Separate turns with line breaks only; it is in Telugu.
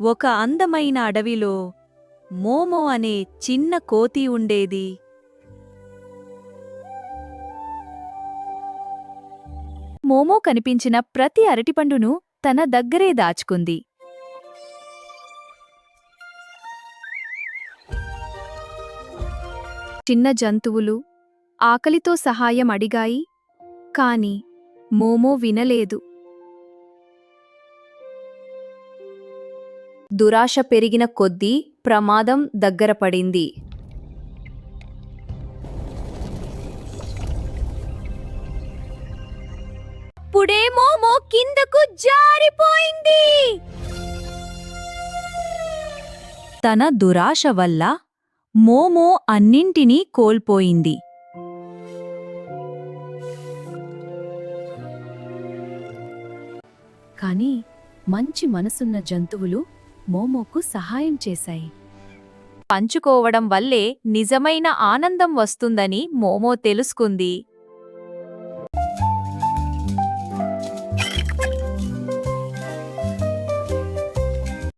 ఒక అందమైన అడవిలో మోమో అనే చిన్న కోతి ఉండేది.
మోమో కనిపించిన ప్రతి అరటిపండును తన దగ్గరే దాచుకుంది. చిన్న జంతువులు ఆకలితో సహాయం అడిగాయి, కాని మోమో వినలేదు. దురాశ పెరిగిన కొద్దీ ప్రమాదం దగ్గరపడింది. అప్పుడే మోమో కిందకు జారిపోయింది.
తన దురాశ వల్ల మోమో అన్నింటినీ కోల్పోయింది.
కాని మంచి మనసున్న జంతువులు మోమోకు సహాయం చేశాయి.
పంచుకోవడం వల్లే నిజమైన ఆనందం వస్తుందని మోమో తెలుసుకుంది.